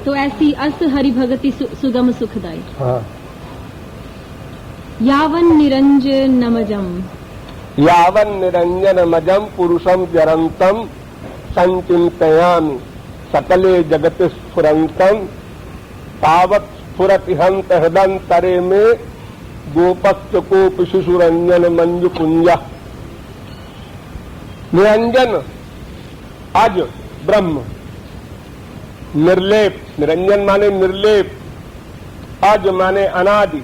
तो ऐसी अस हरि भगति सुगम सुखदाई। हाँ। यावन निरंजनमजम, यावन निरंजनमजम पुरुषम जरंतम संचिंतयामि सकले जगत स्फुरंतम तावत् स्फुरति हंत हृदंतरे में गोपस्य कोप शिशुरंजन मंजु कुंज। निरंजन अज ब्रह्म, निर्लेप, निरंजन माने निर्लेप, अज माने अनादि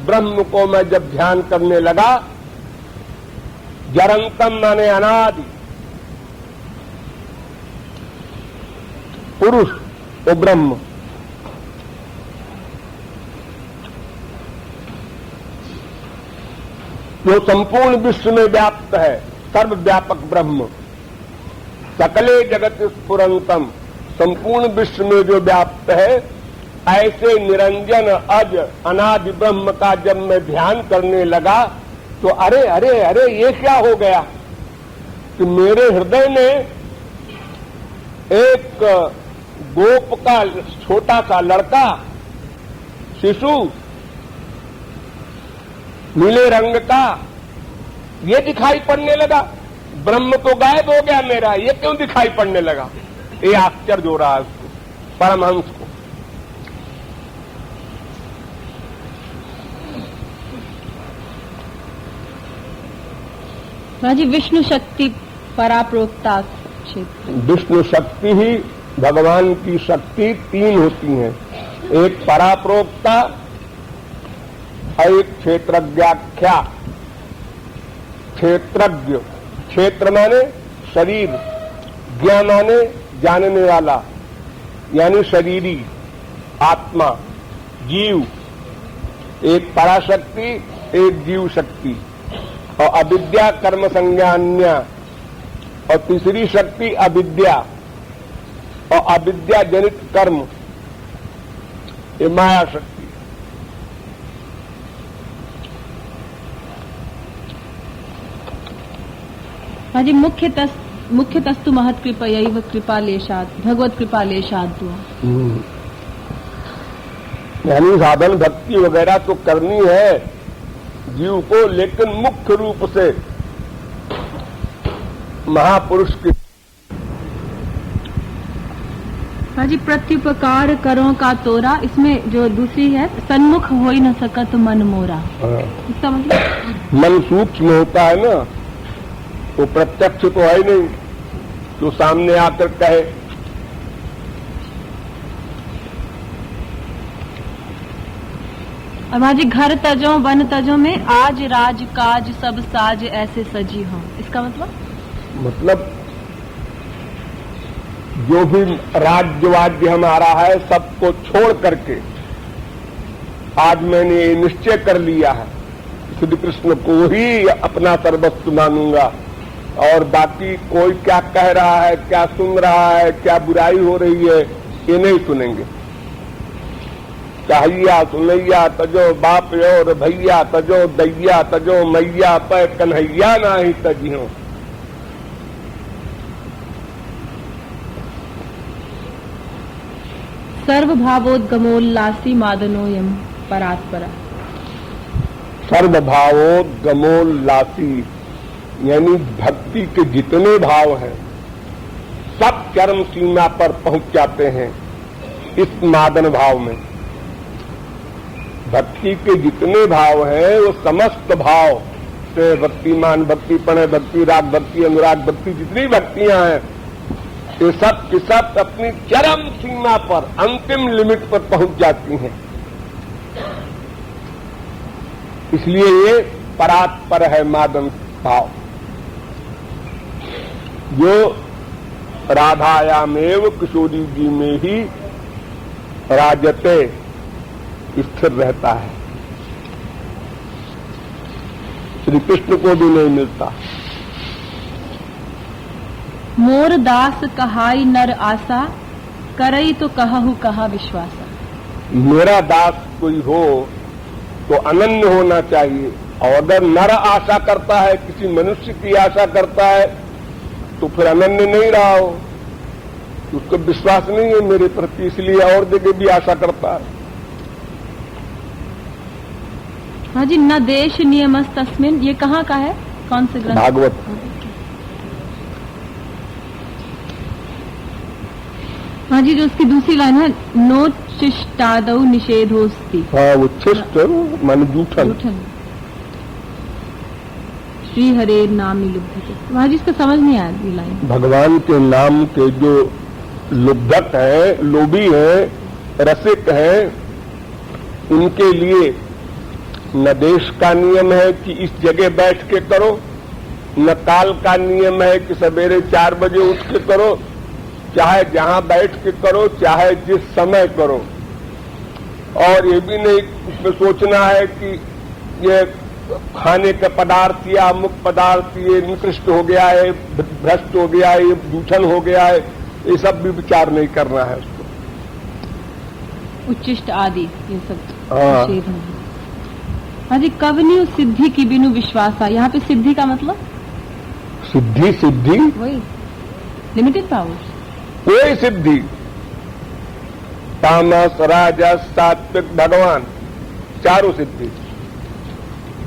ब्रह्म को मैं जब ध्यान करने लगा, जरंतम माने अनादि, पुरुष वो ब्रह्म, जो संपूर्ण विश्व में व्याप्त है, सर्वव्यापक ब्रह्म, सकले जगत स्फुरंतम, संपूर्ण विश्व में जो व्याप्त है, ऐसे निरंजन अज अनादि ब्रह्म का जब मैं ध्यान करने लगा तो अरे अरे अरे ये क्या हो गया कि मेरे हृदय में एक गोप का छोटा सा लड़का, शिशु, नीले रंग का, ये दिखाई पड़ने लगा। ब्रह्म तो गायब हो गया मेरा, ये क्यों दिखाई पड़ने लगा? ये आश्चर्य हो रहा है उसको, परमहंस को। जी विष्णु शक्ति पराप्रोक्ता क्षेत्र, विष्णु शक्ति ही भगवान की शक्ति तीन होती हैं, एक पराप्रोक्ता, एक क्षेत्रज्ञाख्या। क्षेत्रज्ञ, क्षेत्र माने शरीर, ज्ञा माने जानने वाला, यानी शरीरी आत्मा, जीव। एक पराशक्ति, एक जीव शक्ति, और अविद्या कर्म संज्ञान्या, और तीसरी शक्ति अविद्या, और अविद्या जनित कर्म, ये माया शक्ति। हाँ जी, मुख्यतस्तु महत् कृपयैव कृपालेशात्, भगवत कृपालेशात्। यानी साधन भक्ति वगैरह तो करनी है जीव को, लेकिन मुख्य रूप से महापुरुष की। हाँ जी, प्रत्युपकार करो का तोरा, इसमें जो दूसरी है सन्मुख हो ही न सकत मन मोरा। इसका मतलब मन सूक्ष्म होता है ना, वो प्रत्यक्ष तो है ही नहीं जो सामने आकर कहे। और वहाँ जी घर तजो वन तजो में आज राज काज सब साज ऐसे सजी हो, इसका मतलब जो भी राज्यवाद्य हमारा है सबको छोड़ करके आज मैंने ये निश्चय कर लिया है, श्री कृष्ण को ही अपना सर्वस्व मानूंगा, और बाकी कोई क्या कह रहा है, क्या सुन रहा है, क्या बुराई हो रही है, ये नहीं सुनेंगे। चाहिया सुनैया तजो बाप और भैया, तजो दैया तजो मैया, पै कन्हैया ना ही तजियो। सर्वभावोद्गमोल्लासी मादनोयम परात्परा। सर्वभावोद्गमोल्लासी यानी भक्ति के जितने भाव हैं सब चरम सीमा पर पहुंच जाते हैं इस मादन भाव में। भक्ति के जितने भाव हैं वो समस्त भाव से, भक्तिमान, भक्ति प्रणय, भक्ति राग, भक्ति अनुराग, भक्ति जितनी भक्तियां हैं ये सब की सब अपनी चरम सीमा पर, अंतिम लिमिट पर पहुंच जाती हैं। इसलिए ये परात्पर है मादन भाव, जो राधायामेव किशोरी जी में ही राजते स्थिर रहता है, श्री कृष्ण को भी नहीं मिलता। मोर दास कहाई नर आशा, करई तो कहहु कहा विश्वासा। मेरा दास कोई हो तो अनन्य होना चाहिए, और अगर नर आशा करता है, किसी मनुष्य की आशा करता है, तो फिर अनन्य नहीं रहा हो। उसको विश्वास नहीं है मेरे प्रति, इसलिए और जगह भी आशा करता है। हाँ जी, न देश नियमस तस्मिन, ये कहाँ का है, कौन से ग्रंथ? भागवत। हाँ जी, जो उसकी दूसरी लाइन है, नो चिष्टादौ निषेधोस्ति। हाँ, वो चिष्ट मान जूठन। श्री हरे नाम लुब्धते। वहाँ जी इसको समझ नहीं आया ये लाइन। भगवान के नाम के जो लुब्धक है, लोभी है, रसिक है, उनके लिए न देश का नियम है कि इस जगह बैठ के करो, न काल का नियम है कि सवेरे 4 बजे उठ के करो, चाहे जहां बैठ के करो, चाहे जिस समय करो। और ये भी नहीं उसमें सोचना है कि ये खाने का पदार्थ या अमुक पदार्थ ये निकृष्ट हो गया है, भ्रष्ट हो गया है, ये दूषण हो गया है, ये सब भी विचार नहीं करना है उसको। उच्चिष्ट आदि ये सब। हाँ। हाँ जी, कवनी सिद्धि की बिनु विश्वासा, यहाँ पे सिद्धि का मतलब सिद्धि, सिद्धि वही लिमिटेड पावर, कोई सिद्धि, तामस, राजस, सात्विक, भगवान, चारों सिद्धि,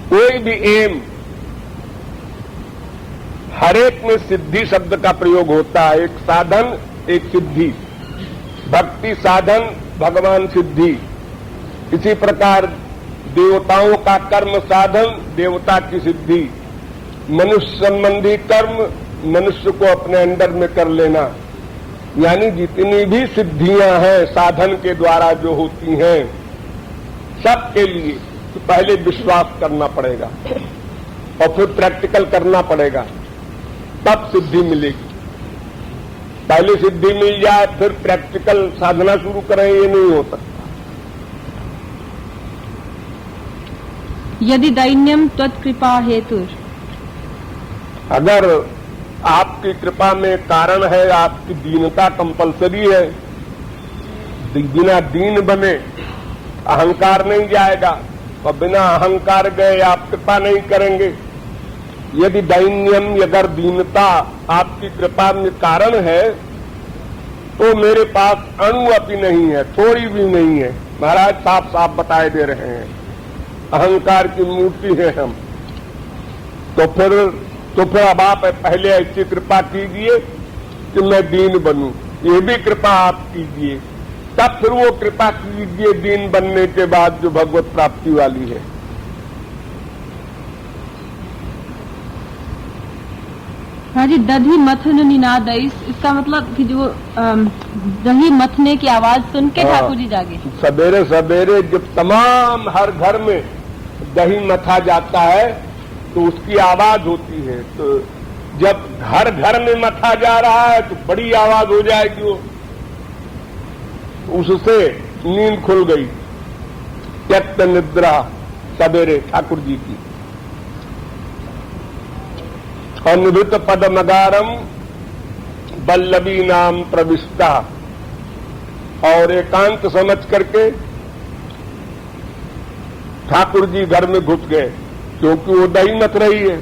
कोई भी एम, हर एक में सिद्धि शब्द का प्रयोग होता है। एक साधन, एक सिद्धि, भक्ति साधन, भगवान सिद्धि। इसी प्रकार देवताओं का कर्म साधन, देवता की सिद्धि। मनुष्य संबंधी कर्म, मनुष्य को अपने अंडर में कर लेना। यानी जितनी भी सिद्धियां हैं साधन के द्वारा जो होती हैं, सबके लिए तो पहले विश्वास करना पड़ेगा और फिर प्रैक्टिकल करना पड़ेगा, तब सिद्धि मिलेगी। पहले सिद्धि मिल जाए फिर प्रैक्टिकल साधना शुरू करें, ये नहीं हो सकता। यदि दैन्यम त्वत्कृपा हेतु, अगर आपकी कृपा में कारण है, आपकी दीनता कंपलसरी है, बिना दीन बने अहंकार नहीं जाएगा और बिना अहंकार गए आप कृपा नहीं करेंगे। यदि दैन्यम, अगर दीनता आपकी कृपा में कारण है, तो मेरे पास अणुअपि नहीं है, थोड़ी भी नहीं है। महाराज साफ साफ बताए दे रहे हैं, अहंकार की मूर्ति है हम। तो फिर अब आप पहले ऐसी कृपा कीजिए कि मैं दीन बनूं, ये भी कृपा आप कीजिए, तब फिर वो कृपा कीजिए दीन बनने के बाद जो भगवत प्राप्ति वाली है। हाँ जी, दधी मथन निनादइस, इसका मतलब कि जो दही मथने की आवाज सुन के ठाकुर जी जागे। सवेरे सवेरे जब तमाम हर घर में दही मथा जाता है तो उसकी आवाज होती है। तो जब घर घर में मथा जा रहा है तो बड़ी आवाज हो जाएगी, वो उससे नींद खुल गई। त्यक्त निद्रा सवेरे ठाकुर जी की। अनृत पद मगारम बल्लभी नाम प्रविष्टा, और एकांत समझ करके ठाकुर जी घर में घुस गए, क्योंकि वो दही मथ रही है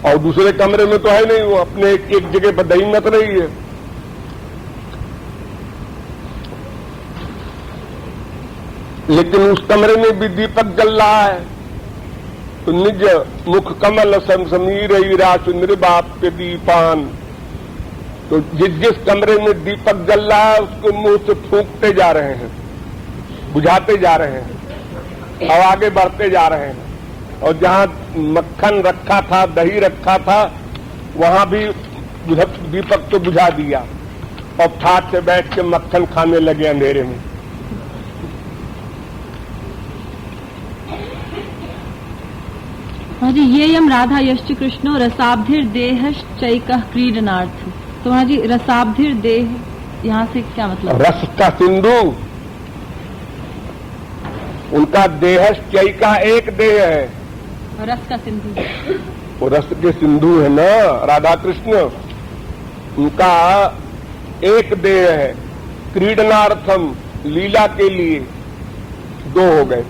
और दूसरे कमरे में तो है नहीं, वो अपने एक जगह पर दही मथ रही है। लेकिन उस कमरे में भी दीपक जल रहा है, तो निज मुख कमल समीर राशु निर्बाप्य दीपान। तो जिस कमरे में दीपक जल रहा है उसके मुंह से फूंकते जा रहे हैं, बुझाते जा रहे हैं और आगे बढ़ते जा रहे हैं। और जहां मक्खन रखा था, दही रखा था, वहां भी दीपक तो बुझा दिया और ठाट से बैठ के मक्खन खाने लगे अंधेरे में। हाँ जी, ये यम राधा यश्च कृष्णो रसाब्धिर देहश्चैक क्रीडनार्थ। तो हाँ जी, रसाब्धिर देह, यहाँ से क्या मतलब? रस का सिंधु, उनका देहश्चैका एक देह है, रस का सिंधु, वो रस के सिंधु है ना राधा कृष्ण, उनका एक देह है। क्रीडनार्थम, लीला के लिए दो हो गए।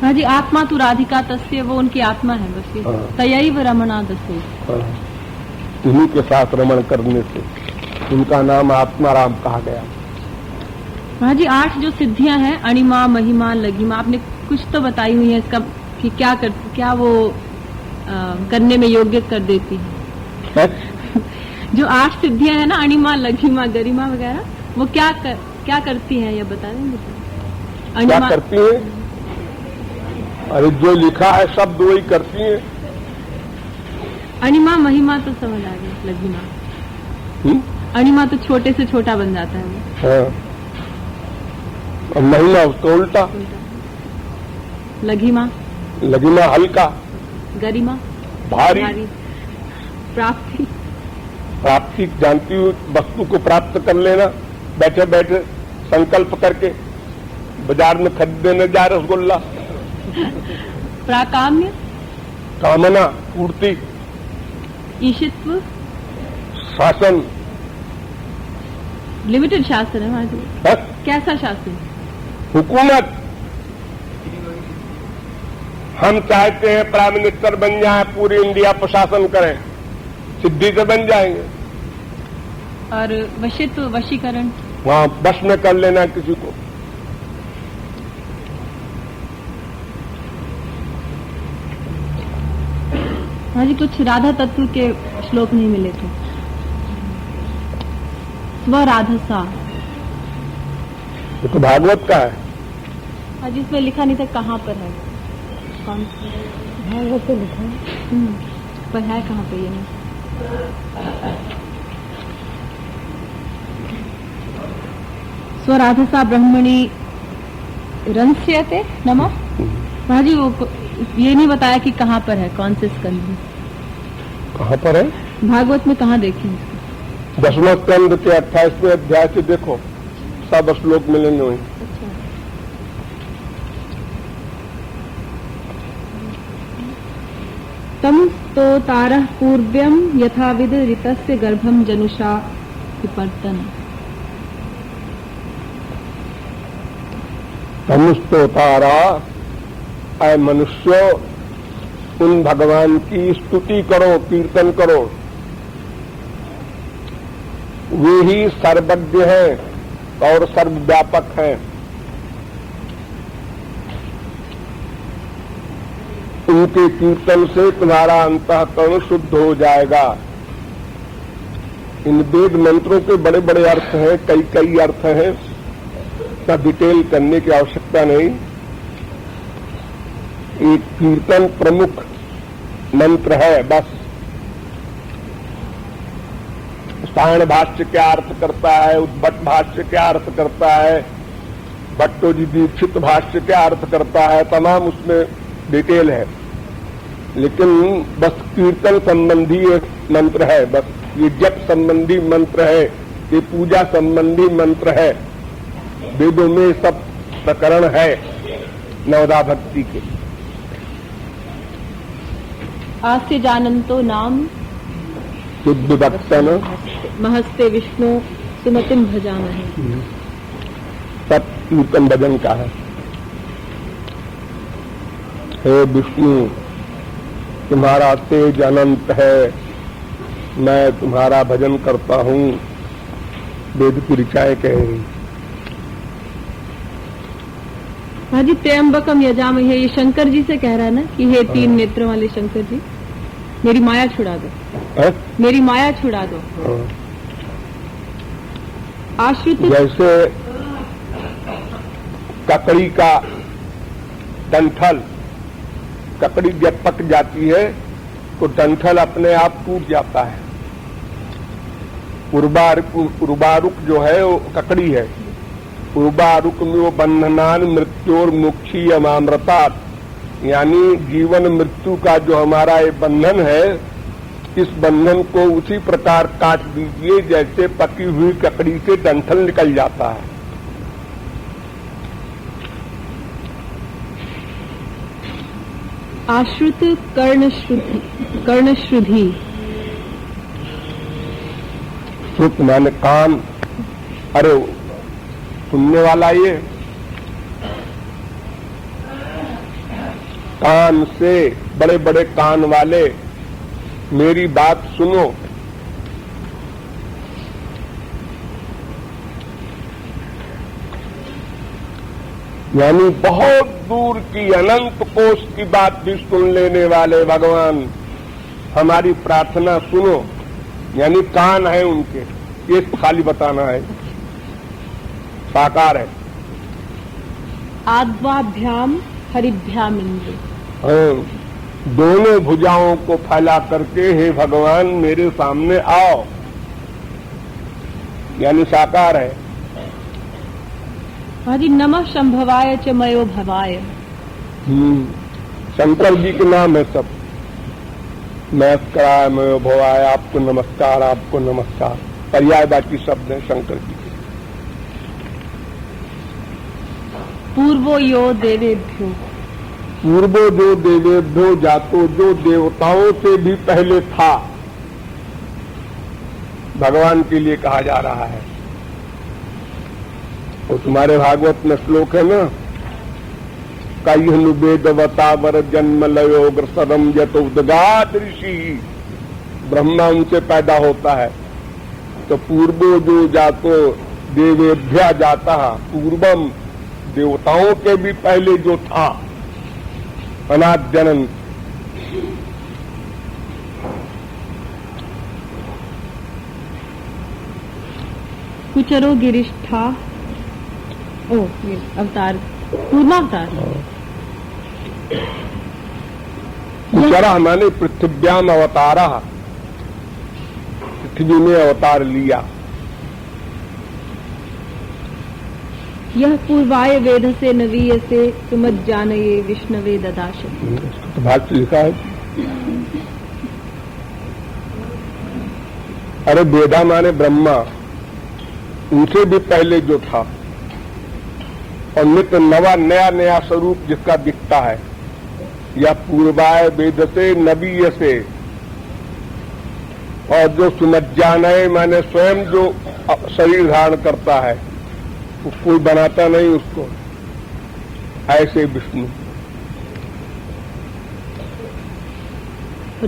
हाँ जी, आत्मा तो राधिका तस्य, वो उनकी आत्मा है बस ये। हाँ। तयैव रमणा दस्य। उन्हीं के साथ रमण करने से उनका नाम आत्माराम कहा गया। हाँ जी, 8 जो सिद्धियां हैं, अणिमा, महिमा, लघिमा, आपने कुछ तो बताई हुई है इसका कि क्या वो करने में योग्य कर देती है। जो 8 सिद्धियां हैं ना, अणिमा, लघिमा, गरिमा वगैरह, वो क्या करती हैं, ये बता देंगे? क्या करती हैं? अरे जो लिखा है शब्द वही करती हैं। अणिमा महिमा तो समझ आ गई, लघिमा। अणिमा तो छोटे से छोटा बन जाता है वो। हाँ। और महिमा उसका उल्टा। लघिमा हल्का, गरिमा भारी। प्राप्ति जानती हूँ, वस्तु को प्राप्त कर लेना, बैठे बैठे संकल्प करके बाजार में खरीदने जा रसगुल्ला। प्राकाम्य, कामना पूर्ति, ईशित्व, शासन। लिमिटेड शासन है वहां जी। कैसा शासन? हुकूमत। हम चाहते हैं प्राइम मिनिस्टर बन जाए, पूरी इंडिया प्रशासन करें, सिद्धि से बन जाएंगे। और वशित्व, वशीकरण, वहां बस में कर लेना किसी को। हाँ जी, कुछ राधा तत्व के श्लोक नहीं मिले थे। स्वराधसा, ये तो भागवत का है। हाँ जी, इसमें लिखा नहीं था कहाँ पर है, कौन भागवत पे लिखा है, पर है कहाँ पे ये नहीं। स्वराधसा ब्रह्मणि रंस्यते नमः। हाँ जी, वो ये नहीं बताया कि कहाँ पर है, कौन से स्कंद में, कहाँ पर है। भागवत में कहाँ देखें? 10वां स्कंद के 28वें अध्याय से देखो, सब श्लोक मिलेंगे वहीं। तम तो तारः पूर्व्यम यथाविद ऋतस्य गर्भम जनुषा विपर्तन। तमुस्तो तारा, ऐ मनुष्य, उन भगवान की स्तुति करो, कीर्तन करो। वे ही सर्वज्ञ हैं और सर्वव्यापक हैं। उनके कीर्तन से तुम्हारा अंतःकरण शुद्ध हो जाएगा। इन वेद मंत्रों के बड़े बड़े अर्थ हैं, कई अर्थ हैं, का डिटेल करने की आवश्यकता नहीं। एक कीर्तन प्रमुख मंत्र है बस। सायण भाष्य क्या अर्थ करता है, उद्भट भाष्य क्या अर्थ करता है, भट्टोजी दीक्षित भाष्य क्या अर्थ करता है, तमाम उसमें डिटेल है। लेकिन बस कीर्तन संबंधी एक मंत्र है, बस ये जप संबंधी मंत्र है, ये पूजा संबंधी मंत्र है। वेदों में सब प्रकरण है नवदा भक्ति के। आस्य जानंतो नाम शुद्ध भक्तन महस्ते विष्णु सुमतिम भजामहे। सब कीर्तन भजन का है। हे विष्णु, तुम्हारा तेज अनंत है, मैं तुम्हारा भजन करता हूँ। वेद की ऋचाएं कह रही। हाँ जी, त्र्यंबकम यजामहे, ये शंकर जी से कह रहा है ना कि हे 3 नेत्रों वाले शंकर जी, मेरी माया छुड़ा दो, मेरी माया छुड़ा दो। आश्रित, जैसे ककड़ी का डंठल, ककड़ी जब पक जाती है तो डंठल अपने आप टूट जाता है। उर्वारुक जो है वो ककड़ी है। उर्वारुक में वो बंधनान मृत्योर मुक्षी अमामृतात्, यानी जीवन मृत्यु का जो हमारा ये बंधन है, इस बंधन को उसी प्रकार काट दीजिए जैसे पकी हुई ककड़ी से डंठल निकल जाता है। आश्रित कर्णश्रुधि, श्रुत माने कान, अरे सुनने वाला ये कान से, बड़े बड़े कान वाले, मेरी बात सुनो। यानी बहुत दूर की अनंत कोश की बात भी सुन लेने वाले भगवान, हमारी प्रार्थना सुनो। यानी कान है उनके, ये खाली बताना है, साकार है। आद्वाभ्याम हरिभ्याम इंद्र। हाँ, दोनों भुजाओं को फैला करके हे भगवान मेरे सामने आओ, यानी साकार है। महाराज नमः शंभवाय च मयो भवाय। शंकर जी के नाम है सब। नमस्कार मयो भवाय, आपको नमस्कार, आपको नमस्कार, पर्यायवाची शब्द है शंकर जी के। पूर्वो यो देवेभ्यो। पूर्वो जो देवेभ्यो जातो, जो देवताओं से भी पहले था, भगवान के लिए कहा जा रहा है। और तुम्हारे भागवत में श्लोक है ना, कयनु वेदवतावर जन्म लयोग्र सदम यतोदगात ऋषि। ब्रह्मा उनसे पैदा होता है, तो पूर्वो जो जातो देवेभ्या जाता, पूर्वम देवताओं के भी पहले जो था, अनाद जनन। कुचरो गिरिष्ठा। ओ ये अवतार, पूर्वावतार। कुचरा माने पृथ्व्याम अवतारा, पृथ्वी में अवतार लिया। यह पूर्वाय वेद से नवीय से सुमत जानये विष्णवे ददाश। तो भाष्य लिखा है। अरे वेदा माने ब्रह्मा, उनसे भी पहले जो था, और नित्य नवा नया नया स्वरूप जिसका दिखता है, या पूर्वाय वेद से नवीय से, और जो सुमज्जानय माने स्वयं जो शरीर धारण करता है, वो कोई बनाता नहीं उसको, ऐसे विष्णु।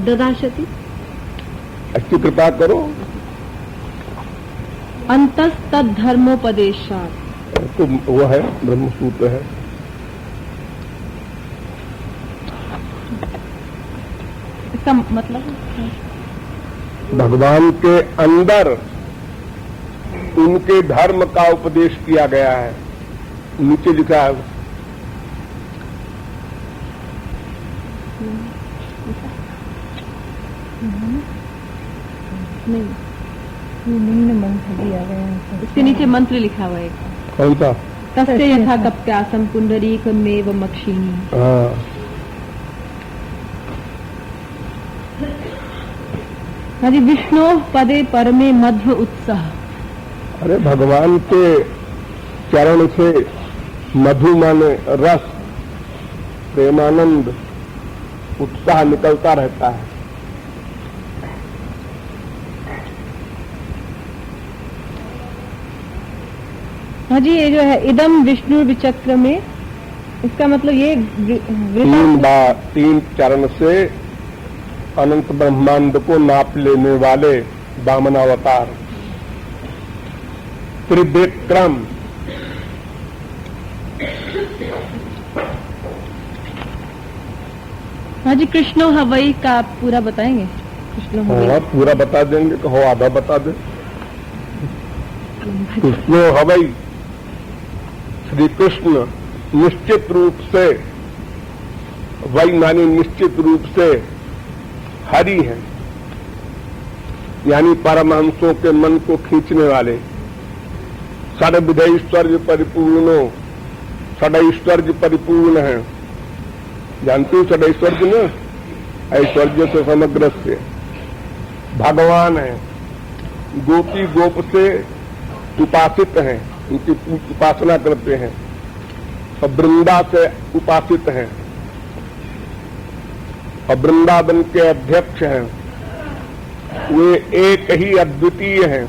ददाशति, अच्छी कृपा करो। अंतस्तद धर्मोपदेशात्। तो वो है ब्रह्मसूत्र है। इसका मतलब भगवान के अंदर उनके धर्म का उपदेश किया गया है। नीचे लिखा है नहीं, निम्न मंत्र दिया गया है, इसके नीचे मंत्र लिखा हुआ है। कौन सा? तस्य यथा कप्यासम पुंडरीकमेव मक्षिणी। हाँ, हरि विष्णु पदे परमे मध्व उत्साह। अरे भगवान के चरण से मधु माने रस, प्रेमानंद, उत्साह निकलता रहता है। हाँ जी, ये जो है इदम विष्णु विचक्र में, इसका मतलब ये तीन चरण से अनंत ब्रह्मांड को नाप लेने वाले वामनावतार त्रिविक्रम। हाँ जी, कृष्णो हवई का आप पूरा बताएंगे? कृष्णो हवई। हाँ, पूरा बता देंगे, कहो आधा बता दे। कृष्णो हवई, श्री कृष्ण निश्चित रूप से, वही मानी निश्चित रूप से हरि है, यानी परमहंसों के मन को खींचने वाले। सर्वविध ऐश्वर्य परिपूर्णो, षडैश्वर्य परिपूर्ण है। जानते हो षडैश्वर्य न? ऐश्वर्य से समग्र से भगवान है। गोपी गोप से उपासित हैं, उनकी उपासना करते हैं, और वृंदा से उपासित हैं, और वृंदावन के अध्यक्ष हैं। वे एक ही अद्वितीय हैं।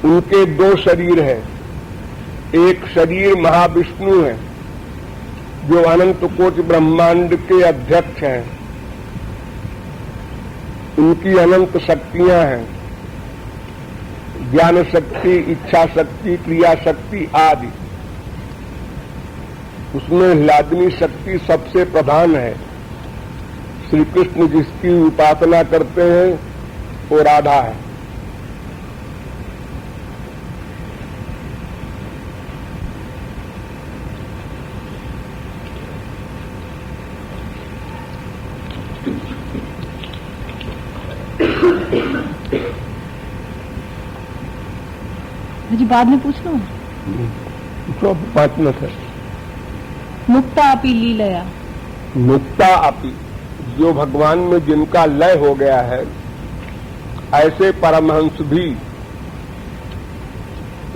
उनके दो शरीर हैं, एक शरीर महाविष्णु है, जो अनंत कोटि ब्रह्मांड के अध्यक्ष हैं, उनकी अनंत शक्तियां हैं, ज्ञान शक्ति, इच्छा शक्ति, क्रिया शक्ति आदि। उसमें ह्लादिनी शक्ति सबसे प्रधान है। श्री कृष्ण जिसकी उपासना करते हैं वो राधा है। जी बाद में पूछ लो। तो 5 मिनट है। मुक्ता अपि लीलया, मुक्ता अपि, जो भगवान में जिनका लय हो गया है, ऐसे परमहंस भी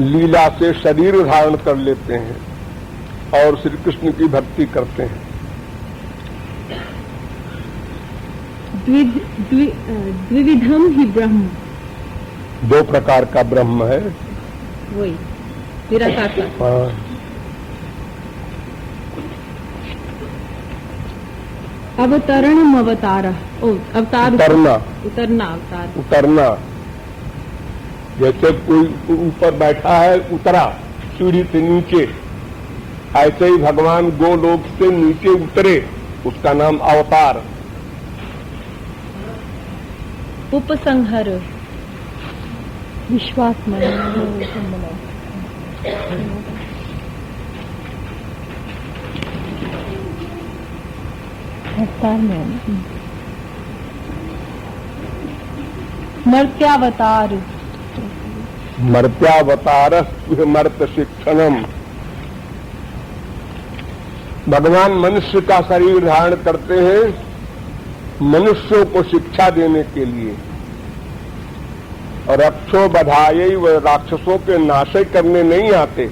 लीला से शरीर धारण कर लेते हैं और श्री कृष्ण की भक्ति करते हैं। द्विविधम ही ब्रह्म, 2 प्रकार का ब्रह्म है। वही निराकार का। हाँ। अवतरणम अवतार, अवतार उतरना अवतार। उतरना, जैसे कोई ऊपर बैठा है उतरा सीढ़ी से नीचे, ऐसे ही भगवान गोलोक से नीचे उतरे, उसका नाम अवतार। उपसंहर, विश्वास में मर्त्यावतार, मर्त्यावतार मर्त शिक्षणम। भगवान मनुष्य का शरीर धारण करते हैं मनुष्यों को शिक्षा देने के लिए, और रक्षो बधाई व राक्षसों के नाशय करने नहीं आते,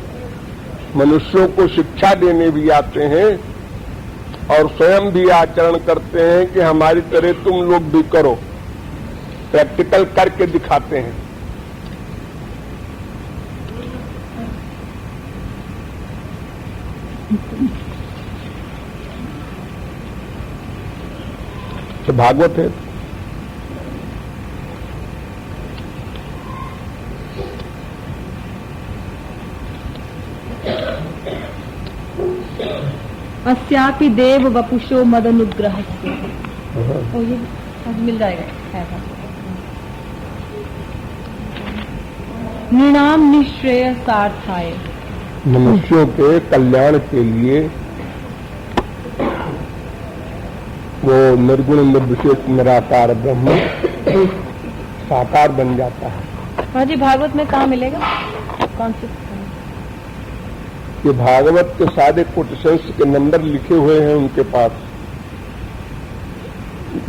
मनुष्यों को शिक्षा देने भी आते हैं और स्वयं भी आचरण करते हैं कि हमारी तरह तुम लोग भी करो, प्रैक्टिकल करके दिखाते हैं। तो भागवत है। अस्यापि देव वपुषो मदनुग्रह से, ये मिल जाएगा। नृणाम निश्रेय सार्थाय, मनुष्यों के कल्याण के लिए वो निर्गुण निर्विशेष निराकार ब्रह्म साकार बन जाता है। हाँ जी, भागवत में कहाँ मिलेगा? कौन सी? ये भागवत के सारे कोटेशंस के नंबर लिखे हुए हैं उनके पास,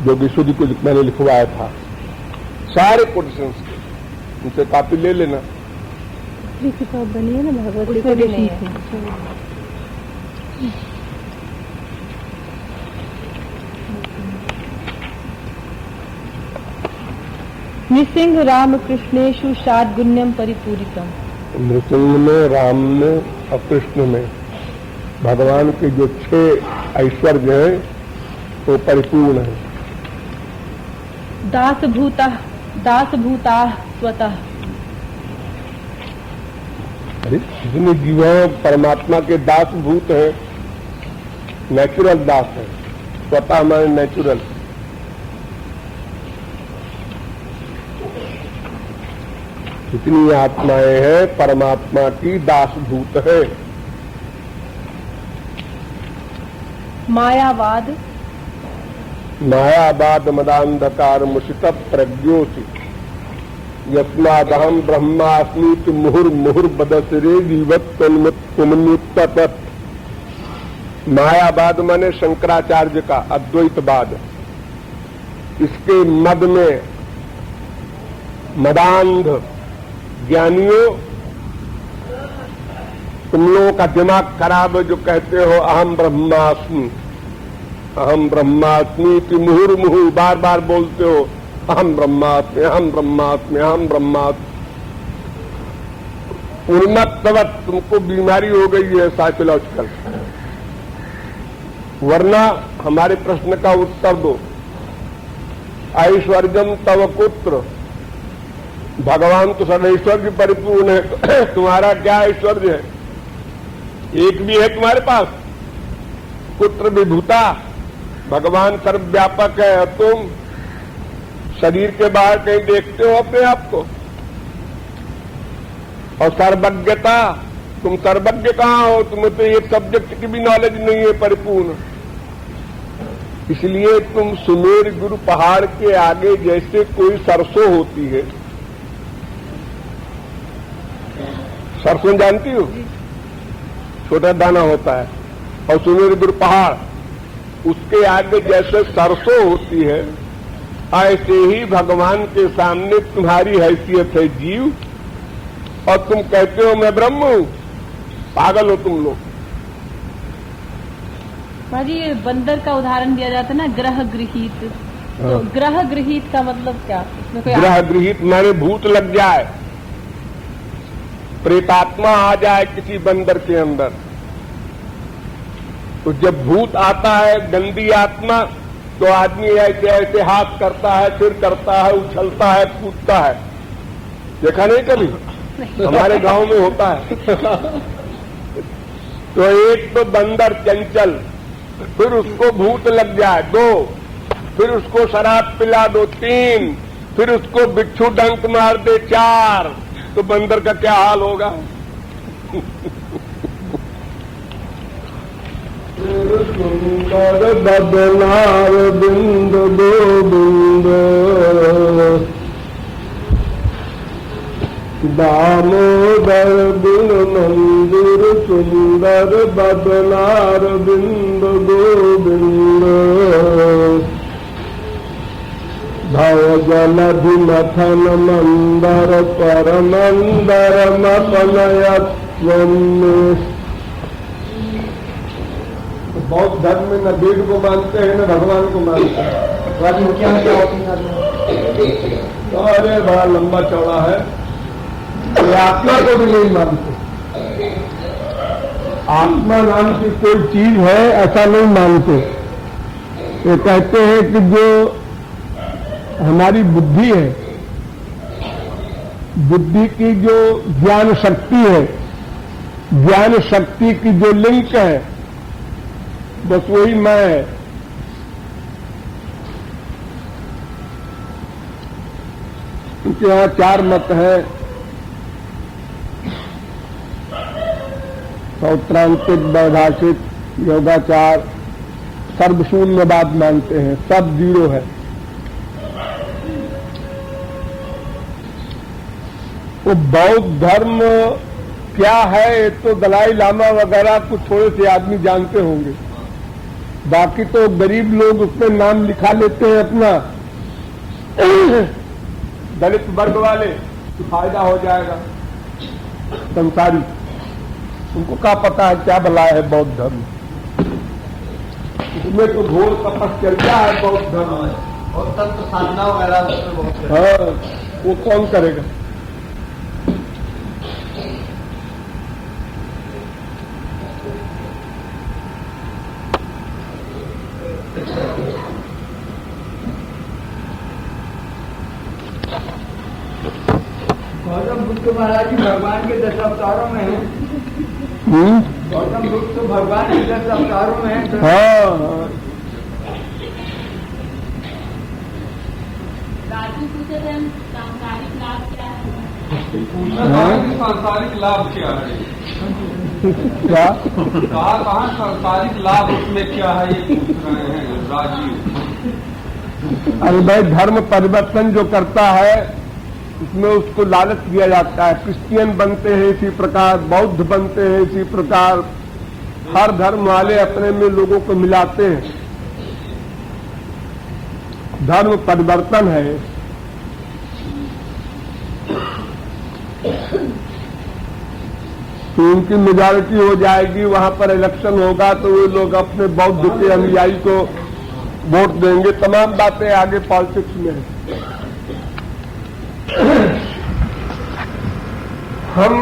जो विशु जी को मैंने लिखवाया था, सारे कोटेशंस के, उनसे कॉपी ले लेना। किताब बनी है ना भागवत की, नृसिंह राम कृष्णेशु शाद्गुण्यम परिपूरितम। नृसिंह में, राम में और कृष्ण में भगवान के जो 6 ऐश्वर्य हैं वो परिपूर्ण है। दास भूता स्वतः, अरे जितने जीव हैं परमात्मा के दास भूत हैं, नेचुरल दास है। स्वतः हमारे नेचुरल। जितनी आत्माएं हैं परमात्मा की दासभूत है। मायावाद मदांधकार मुशित प्रज्ञोति यस्मादहम ब्रह्मास्मीति मुहुर्मुहुर बदसरे जीवत्तन्मुत्तमन्युत्तपत्। मायावाद माने शंकराचार्य का अद्वैतवाद। इसके मद में मदांध ज्ञानियों, तुम लोगों का दिमाग खराब है जो कहते हो अहम ब्रह्मास्मि कि मुहुर्मुहु बार बार बोलते हो अहम ब्रह्मास्मि, अहम ब्रह्मास्मि, अहम ब्रह्मास्मि। उन्मत्तवत तुमको बीमारी हो गई है साइकोलॉजिकल। वरना हमारे प्रश्न का उत्तर दो। ऐश्वर्यम तव कुत्र, भगवान तो सर्वैश्वर्य परिपूर्ण है, तुम्हारा क्या ऐश्वर्य है? एक भी है तुम्हारे पास? कुत्र विभूता, भगवान सर्वव्यापक है और तुम शरीर के बाहर कहीं देखते हो अपने आप को? और सर्वज्ञता, तुम सर्वज्ञ कहां हो? तुम्हें तो एक सब्जेक्ट की भी नॉलेज नहीं है परिपूर्ण। इसलिए तुम सुमेर गुरु पहाड़ के आगे जैसे कोई सरसों होती है, सरसों जानती हो, छोटा दाना होता है, और सुमेर गुरु पहाड़ उसके आगे जैसे सरसों होती है, ऐसे ही भगवान के सामने तुम्हारी हैसियत है जीव, और तुम कहते हो मैं ब्रह्म हूं। पागल हो तुम लोग। महाराज ये बंदर का उदाहरण दिया जाता है ना, ग्रह गृहीत। तो ग्रह गृहीत का मतलब क्या? इसमें कोई ग्रह गृहीत माने भूत लग जाए, प्रेतात्मा आ जाए किसी बंदर के अंदर। तो जब भूत आता है, गंदी आत्मा, तो आदमी ऐसे ऐसे हाथ करता है, सिर करता है, उछलता है, कूदता है। देखा नहीं कभी? हमारे गांव में होता है। तो एक तो बंदर चंचल, फिर उसको भूत लग जाए 2, फिर उसको शराब पिला दो 3, फिर उसको बिच्छू डंक मार दे 4, तो बंदर का क्या हाल होगा? सुंदर बदनार बिंद गोविंद, दामोदर गुण मंदिर सुंदर बदनार बिंद गोविंद, भव जलधि मथन मंदर पर मंदर मपनयत। बौद्ध धर्म में न वेद को मानते हैं न भगवान को मानते हैं। क्या अरे बड़ा लंबा चौड़ा है। ये आत्मा को भी नहीं मानते। आत्मा नाम की कोई चीज है ऐसा नहीं मानते। ये कहते हैं कि जो हमारी बुद्धि है, बुद्धि की जो ज्ञान शक्ति है, ज्ञान शक्ति की जो लिंक है, बस वही मैं है। उनके यहाँ 4 मत हैं। सौत्रांतिक, वैभाषिक, योगाचार, सर्वशून्यवाद मानते हैं, सब 0 है। वो बौद्ध धर्म क्या है ये तो दलाई लामा वगैरह कुछ थोड़े से आदमी जानते होंगे, बाकी तो गरीब लोग उसमें नाम लिखा लेते हैं अपना, दलित वर्ग वाले, तो फायदा हो जाएगा। संसारी उनको क्या पता है क्या भला है बौद्ध धर्म। इसमें तो घोर तपस्या है बौद्ध धर्म में, और तंत्र साधना वगैरह। हाँ, वो कौन करेगा? गौतम बुद्ध महाराज जी भगवान के 10 अवतारों में है। गौतम बुद्ध तो भगवान के 10 अवतारों में है। हाँ, राजू पूछे थे सांसारिक लाभ क्या है? सांसारिक लाभ क्या है? क्या कहा सांसारिक लाभ उसमें क्या है, ये पूछ रहे हैं राजीव। अरे भाई, धर्म परिवर्तन जो करता है उसमें उसको लालच दिया जाता है। क्रिश्चियन बनते हैं इसी प्रकार, बौद्ध बनते हैं इसी प्रकार, हर धर्म वाले अपने में लोगों को मिलाते हैं। धर्म परिवर्तन है। तो उनकी मेजॉरिटी हो जाएगी, वहां पर इलेक्शन होगा तो वो लोग अपने बौद्ध के अनुयायी को वोट देंगे। तमाम बातें आगे पॉलिटिक्स में है। हम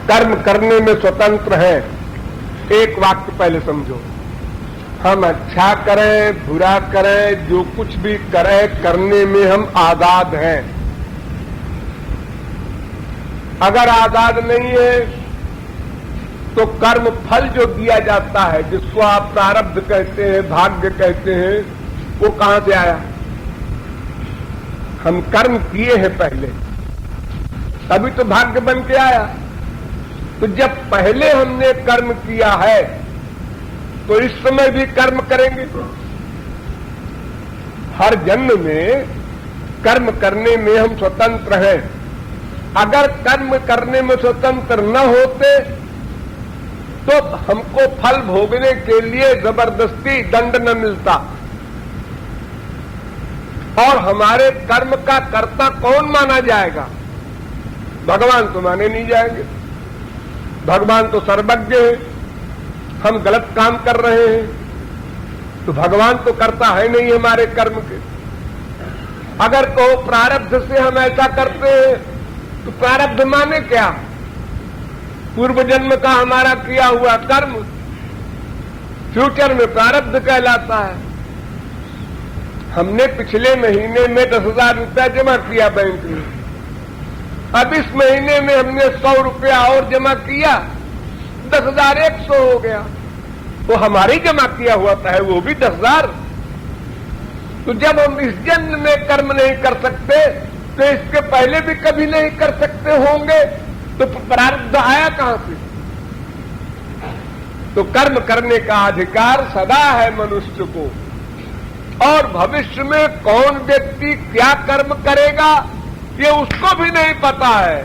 कर्म करने में स्वतंत्र हैं। एक वाक्य पहले समझो, हम अच्छा करें बुरा करें, जो कुछ भी करें, करने में हम आजाद हैं। अगर आजाद नहीं है तो कर्म फल जो दिया जाता है, जिसको आप प्रारब्ध कहते हैं, भाग्य कहते हैं, वो कहां से आया? हम कर्म किए हैं पहले, तभी तो भाग्य बन के आया। तो जब पहले हमने कर्म किया है तो इस समय भी कर्म करेंगे। हर जन्म में कर्म करने में हम स्वतंत्र हैं। अगर कर्म करने में स्वतंत्र न होते तो हमको फल भोगने के लिए जबरदस्ती दंड न मिलता, और हमारे कर्म का कर्ता कौन माना जाएगा? भगवान तो माने नहीं जाएंगे। भगवान तो सर्वज्ञ है। हम गलत काम कर रहे हैं तो भगवान तो कर्ता है नहीं हमारे कर्म के। अगर कहो प्रारब्ध से हम ऐसा करते हैं तो प्रारब्ध माने क्या? पूर्व जन्म का हमारा किया हुआ कर्म फ्यूचर में प्रारब्ध कहलाता है। हमने पिछले महीने में 10,000 रुपया जमा किया बैंक में, अब इस महीने में हमने 100 रुपया और जमा किया, 10,100 हो गया। वो हमारे जमा किया हुआ था, वो भी 10,000। तो जब हम इस जन्म में कर्म नहीं कर सकते तो इसके पहले भी कभी नहीं कर सकते होंगे, तो प्रारब्ध आया कहां से? तो कर्म करने का अधिकार सदा है मनुष्य को, और भविष्य में कौन व्यक्ति क्या कर्म करेगा ये उसको भी नहीं पता है।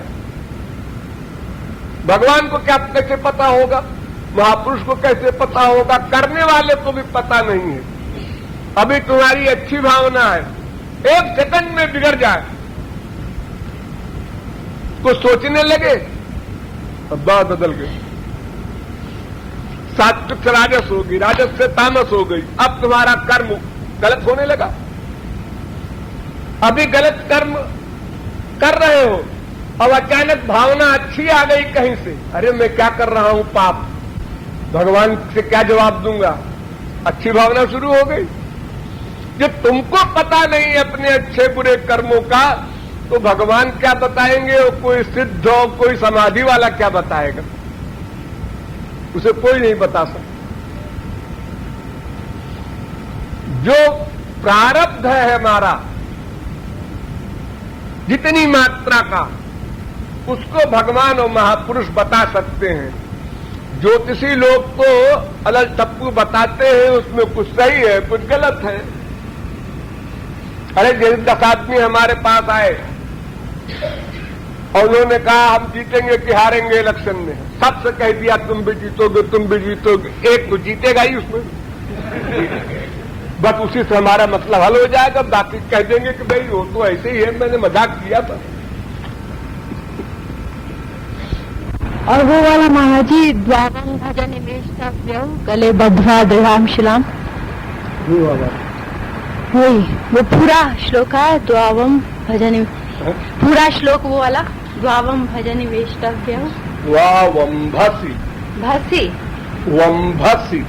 भगवान को क्या कैसे पता होगा? महापुरुष को कैसे पता होगा? करने वाले को भी पता नहीं है। अभी तुम्हारी अच्छी भावना है, 1 सेकंड में बिगड़ जाए, कुछ सोचने लगे, अब बात बदल गई। सात्विक से राजस होगी, राजस से तामस हो गई, अब तुम्हारा कर्म गलत होने लगा। अभी गलत कर्म कर रहे हो और अचानक भावना अच्छी आ गई कहीं से, अरे मैं क्या कर रहा हूं पाप, भगवान से क्या जवाब दूंगा? अच्छी भावना शुरू हो गई। जब तुमको पता नहीं अपने अच्छे बुरे कर्मों का, तो भगवान क्या बताएंगे? और कोई सिद्ध हो, कोई समाधि वाला क्या बताएगा? उसे कोई नहीं बता सकता। जो प्रारब्ध है हमारा, जितनी मात्रा का, उसको भगवान और महापुरुष बता सकते हैं। ज्योतिषी लोग तो अलग टप्पू बताते हैं, उसमें कुछ सही है कुछ गलत है। अरे जैसे 10 आदमी हमारे पास आए और उन्होंने कहा हम जीतेंगे कि हारेंगे इलेक्शन में, सबसे कह दिया तुम भी जीतोगे तुम भी जीतोगे, एक तो जीतेगा ही उसमें, बस उसी से हमारा मतलब हल हो जाएगा। बाकी कह देंगे कि भाई वो तो ऐसे ही है, मैंने मजाक किया था। और वो वाला महाराज जी, द्वावम भजन निवेष्टव्य गले बद्ध्वा दृढ़ाम शिलाम, वही वो पूरा श्लोक है। द्वावम भजन, पूरा श्लोक वो वाला, द्वावम भजन निवेष्टव्य। वंभसी, भसी, वंभसी,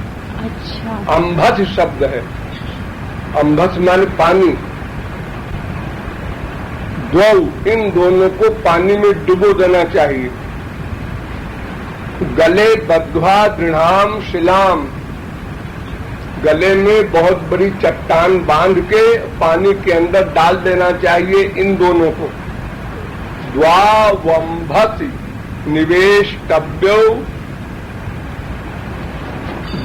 अच्छा, अंभस शब्द है। अंभस माने पानी। द्वौ, इन दोनों को पानी में डुबो देना चाहिए। गले बद्ध्वा दृढ़ाम शिलाम, गले में बहुत बड़ी चट्टान बांध के पानी के अंदर डाल देना चाहिए इन दोनों को। द्वावंभसी निवेष्टव्यो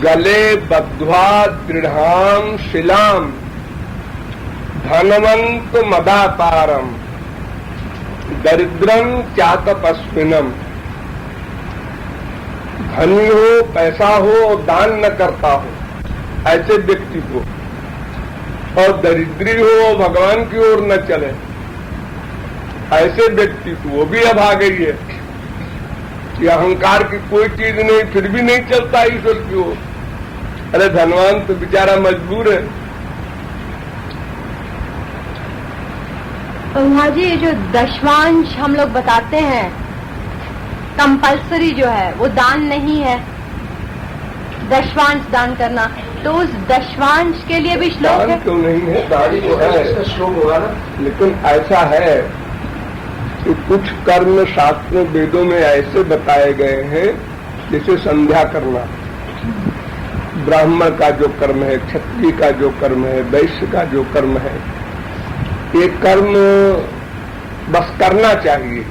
गले बद्ध्वा दृढ़ाम शिलाम धनवंत मदापारम दरिद्रम चातपस्विनम। धनी हो, पैसा हो और दान न करता हो ऐसे व्यक्ति को, और दरिद्री हो, भगवान की ओर न चले ऐसे व्यक्ति को, वो भी अब आ गई है कि अहंकार की कोई चीज नहीं, फिर भी नहीं चलता ईश्वर की ओर। अरे धनवान तो बेचारा मजबूर है। महाराज जी, जो दशवांश हम लोग बताते हैं, कंपल्सरी जो है वो दान नहीं है, दशवांश दान करना, तो उस दशवांश के लिए भी श्लोक दान है? क्यों नहीं है? दान तो है, इसका श्लोक होगा ना। लेकिन ऐसा है कि कुछ कर्म शास्त्रों वेदों में ऐसे बताए गए हैं जैसे संध्या करना, ब्राह्मण का जो कर्म है, क्षत्रिय का जो कर्म है, वैश्य का जो कर्म है, ये कर्म बस करना चाहिए।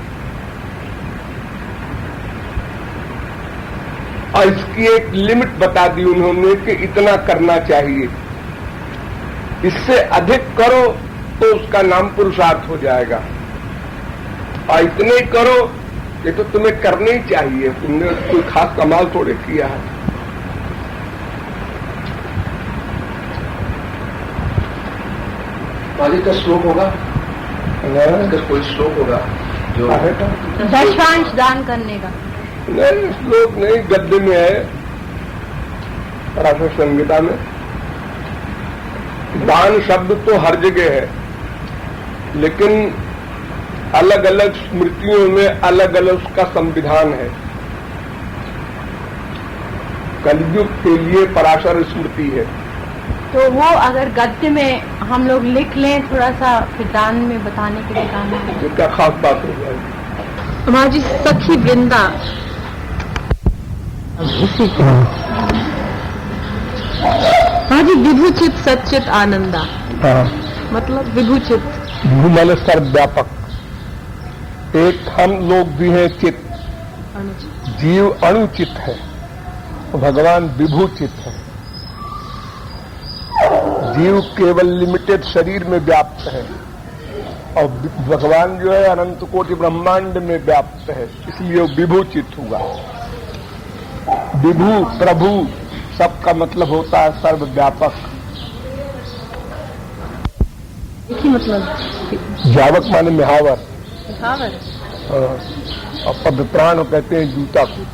और इसकी एक लिमिट बता दी उन्होंने कि इतना करना चाहिए, इससे अधिक करो तो उसका नाम पुरुषार्थ हो जाएगा, और इतने ही करो ये तो तुम्हें करना ही चाहिए, तुमने कोई खास कमाल थोड़े किया है। बाजी का श्लोक होगा, इसका कोई श्लोक होगा जो दशवांश दान करने का? नहीं, श्लोक नहीं, गद्य में है, पराशर संहिता में। दान शब्द तो हर जगह है, लेकिन अलग अलग स्मृतियों में अलग अलग उसका संविधान है। कलयुग के लिए पराशर स्मृति है। तो वो अगर गद्य में हम लोग लिख लें थोड़ा सा, फिर दान में बताने के लिए कहना है। ये क्या खास बात हो जाएगी? हमारी सखी वृंदा हाँ जी, विभुचित सच्चित आनंदा, हाँ, मतलब विभुचित विभु सर्वव्यापक। एक हम लोग भी हैं चित, जीव अणुचित है, भगवान विभुचित है। जीव केवल लिमिटेड शरीर में व्याप्त है और भगवान जो है अनंत कोटि ब्रह्मांड में व्याप्त है, इसलिए वो विभुचित हुआ। विभु प्रभु सबका मतलब होता है सर्वव्यापक। एक ही मतलब जावक माने मिहावर, हावर। और पवित्राण कहते हैं जूता को।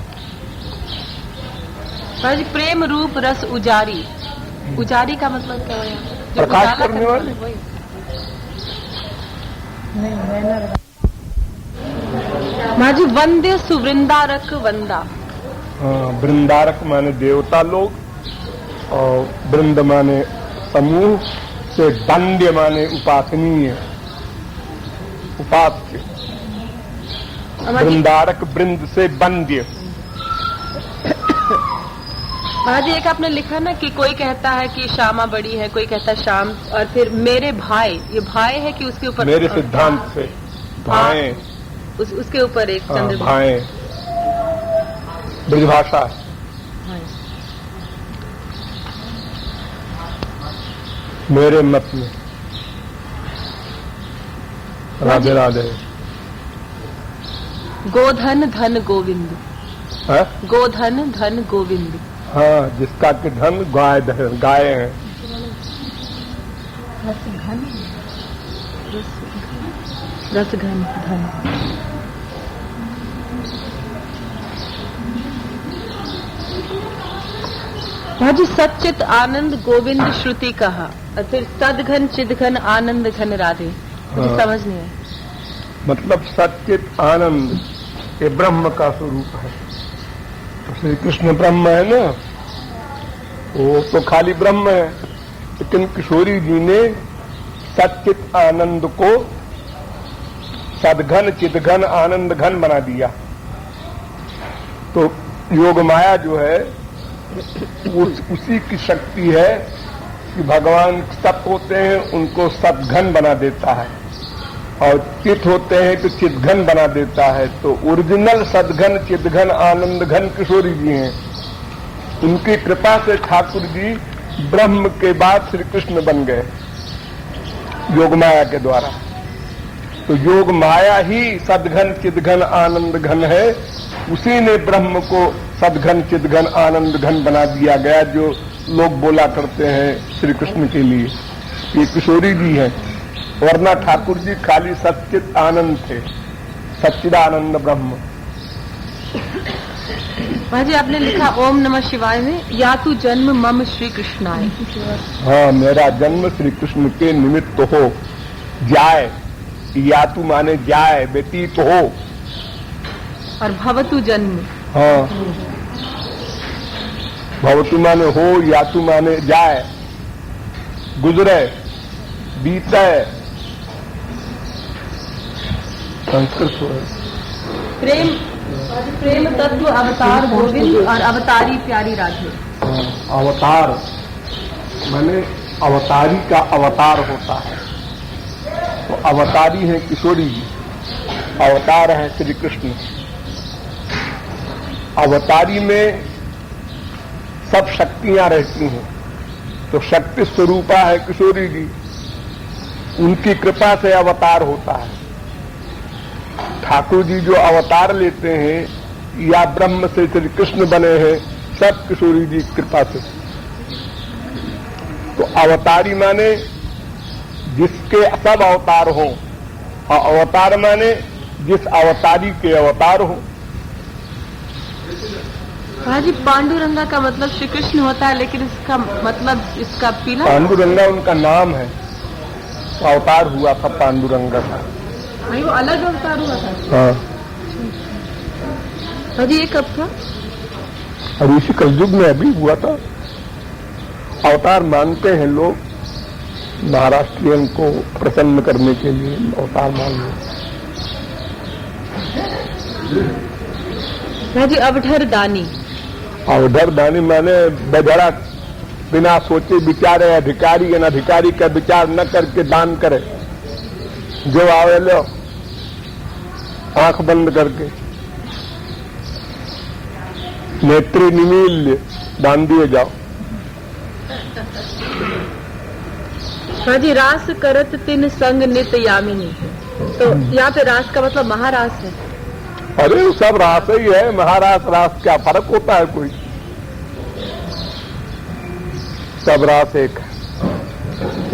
हाँ जी, प्रेम रूप रस उजारी, उजारी का मतलब क्या है? जो प्रकाश उजाला करने वाले। वही। माँ जी, वंद्य सुवृंदारक वंदा, वृंदारक माने देवता लोग, और वृंद माने समूह से, दंड्य माने उपासनीय, उपास्य। वृंदारक वृंद से वंद्य। महाराज, एक आपने लिखा ना कि कोई कहता है कि श्यामा बड़ी है, कोई कहता है श्याम, और फिर मेरे भाई, ये भाई है कि उसके ऊपर मेरे सिद्धांत से भाएं, उसके ऊपर एक चंद्र भाएं ब्रजभाषा है। मेरे मत में। राधे राधे। गोधन धन गोविंद, है? गोधन धन गोविंद। हाँ, जिसका कि धन गाय है। रसघन धन। जी, सच्चित आनंद गोविंद श्रुति कहा, और फिर सदघन चिदघन आनंद घन राधे। मुझे समझ नहीं है। मतलब सच्चित आनंद ये ब्रह्म का स्वरूप है। तो श्री कृष्ण ब्रह्म है ना, वो तो खाली ब्रह्म है, लेकिन किशोरी जी ने सच्चित आनंद को सदघन चिदघन आनंद घन बना दिया। तो योग माया जो है उसी की शक्ति है कि भगवान सत होते हैं उनको सदघन बना देता है, और चित होते हैं तो चिदघन बना देता है। तो ओरिजिनल सदघन चिदघन आनंद घन किशोरी जी हैं। उनकी कृपा से ठाकुर जी ब्रह्म के बाद श्री कृष्ण बन गए योग माया के द्वारा। तो योग माया ही सदघन चिदघन आनंद घन है, उसी ने ब्रह्म को सदघन चिदघन आनंद घन बना दिया गया, जो लोग बोला करते हैं श्री कृष्ण के लिए। ये किशोरी जी हैं, वरना ठाकुर जी खाली सच्चित आनंद थे, सच्चिदानंद ब्रह्म। जी, आपने लिखा ओम नमः शिवाय में, या तू जन्म मम श्री कृष्णाय। हाँ, मेरा जन्म श्री कृष्ण के निमित्त हो जाए, या तू माने जाए, व्यतीत हो। और भवतु जन्म, हाँ, भवतु माने हो, यातु माने जाए, गुजरे, बीते। संस्कृत हो प्रेम तत्व अवतार गोविंद और अवतारी प्यारी राधे। अवतार माने अवतारी का अवतार होता है। तो अवतारी है किशोरी जी, अवतार है श्री कृष्ण। अवतारी में सब शक्तियां रहती हैं, तो शक्ति स्वरूपा है किशोरी जी, उनकी कृपा से अवतार होता है। ठाकुर जी जो अवतार लेते हैं या ब्रह्म से श्री कृष्ण बने हैं, सब किशोरी जी की कृपा से। तो अवतारी माने जिसके सब अवतार हो, और अवतार माने जिस अवतारी के अवतार हो। जी पांडुरंगा का मतलब श्री कृष्ण होता है, लेकिन इसका मतलब इसका पीला पांडुरंगा उनका नाम है, तो अवतार हुआ था पांडुरंगा का। नहीं, वो अलग अवतार हुआ था। हाँ जी, ये कब था? और इसी कलयुग में अभी हुआ था। अवतार मानते हैं लोग, महाराष्ट्रियन को प्रसन्न करने के लिए अवतार मान लो। जी अवधर दानी। अवधर दानी माने बेधड़ा बिना सोचे विचारे अधिकारी अनधिकारी का विचार न करके दान करे। जो आवे लो आंख बंद करके, नेत्री निमील्य दान दिए जाओ। हाँ जी, रास करत तिन संग नित यामिनी। तो यहाँ पे रास का मतलब महारास है। अरे वो सब रास ही है, महारास रास क्या फर्क होता है कोई? सब रास एक है।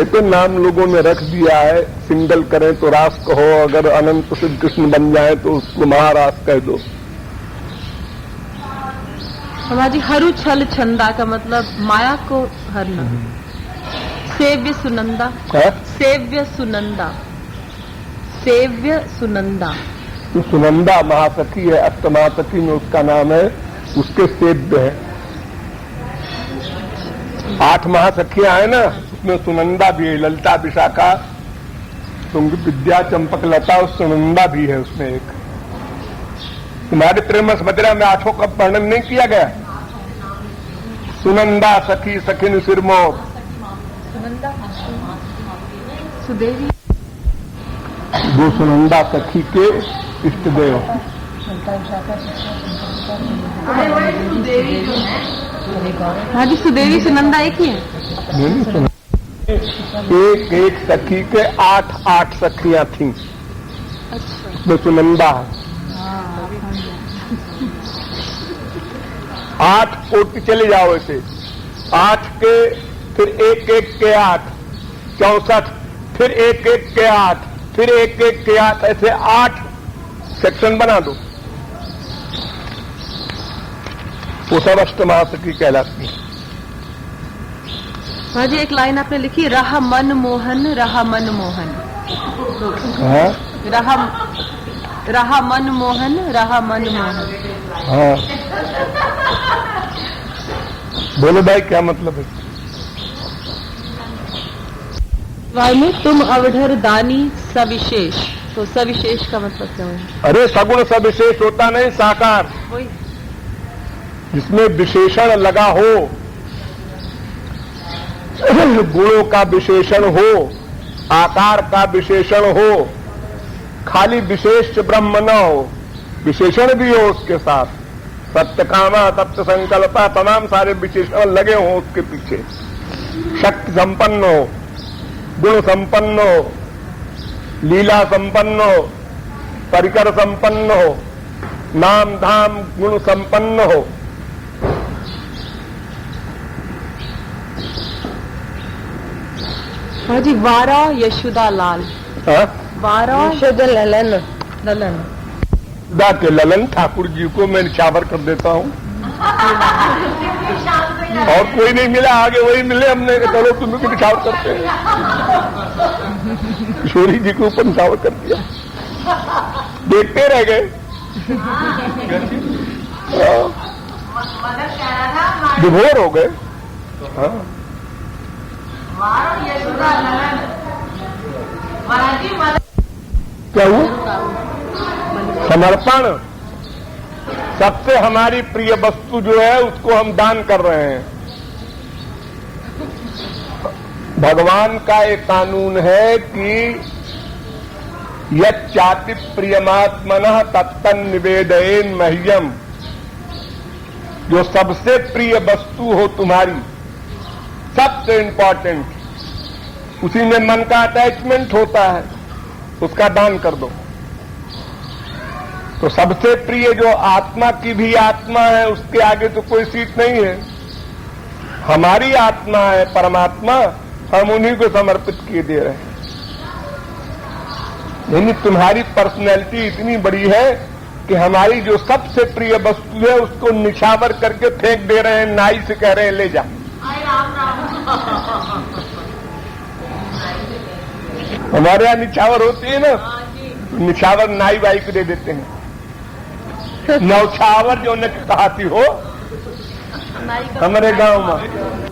इतने नाम लोगों ने रख दिया है, सिंगल करें तो रास कहो, अगर अनंत श्री कृष्ण बन जाए तो उसको महारास कह दो। हमारी हरु छल छंदा का मतलब माया को हरना। सेव्य सुनंदा है? सेव्य सुनंदा, सेव्य सुनंदा। तो सुनंदा महासखी है, अष्टमासखी में उसका नाम है, उसके सेव्य है। 8 महासखियां है ना, उसमें सुनंदा भी है, ललिता विशाखा तुंग विद्या चंपक लता, और सुनंदा भी है उसमें एक। तुम्हारे प्रेम मदिरा में 8 का वर्णन नहीं किया गया? सुनंदा सखी सखिन सिरमोर, सुदेवी, वो सुनंदा सखी के इष्ट देव। हाँ जी, सुदेवी सुनंदा एक ही है। नहीं, एक एक सखी के 8 सखियां थीं। अच्छा, उसमें सुनंदा है। 8 कोटि चले जाओ ऐसे, 8 के फिर एक के 8, 64, फिर एक के 8, फिर एक के 8, ऐसे 8 सेक्शन बना दो, वो सब अष्टमासखी कहलाती है। हाँ जी, एक लाइन आपने लिखी, रहा मन मोहन, रहा मन मोहन। रहा मन मोहन, रहा मन मोहन। हाँ, बोलो भाई क्या मतलब है? वायु तुम अवधर दानी सविशेष। तो सविशेष का मतलब क्या है? अरे सगुण सविशेष होता नहीं, साकार, वही। जिसमें विशेषण लगा हो, गुणों का विशेषण हो, आकार का विशेषण हो, खाली विशेष ब्रह्म न हो, विशेषण भी हो उसके साथ। सत्य कामा, सत्य संकल्पा, तमाम सारे विशेषण लगे हो उसके पीछे। शक्ति संपन्न हो, गुण संपन्न हो, लीला संपन्न हो, परिकर संपन्न हो, नाम धाम गुण संपन्न हो। हाँ जी, वारा यशोदा लाल। वारा यशोदा ललन। ललन खुदा के ललन ठाकुर जी को मैं निछावर कर देता हूँ। और कोई नहीं मिला, आगे वही मिले, हमने चलो तुम्हें को निछावर करते हैं। किशोरी जी के ऊपर निछावर कर दिया, देखते रह गए। विभोर हो गए। हाँ, क्या हुआ? समर्पण। सबसे हमारी प्रिय वस्तु जो है उसको हम दान कर रहे हैं। भगवान का एक कानून है कि यच्चाति प्रियमात्मनः तत्तन निवेदयेन मह्यम। जो सबसे प्रिय वस्तु हो तुम्हारी, सबसे इंपॉर्टेंट, उसी में मन का अटैचमेंट होता है, उसका दान कर दो। तो सबसे प्रिय जो आत्मा की भी आत्मा है, उसके आगे तो कोई सीट नहीं है। हमारी आत्मा है परमात्मा, हम उन्हीं को समर्पित किए दे रहे हैं। यानी तुम्हारी पर्सनैलिटी इतनी बड़ी है कि हमारी जो सबसे प्रिय वस्तु है उसको निछावर करके फेंक दे रहे हैं, नाई से कह रहे हैं ले जा। हमारे यहाँ निछावर होती है ना, तो निछावर नाई बाई को दे देते हैं। नौछावर जो न कहती हो हमारे गांव में,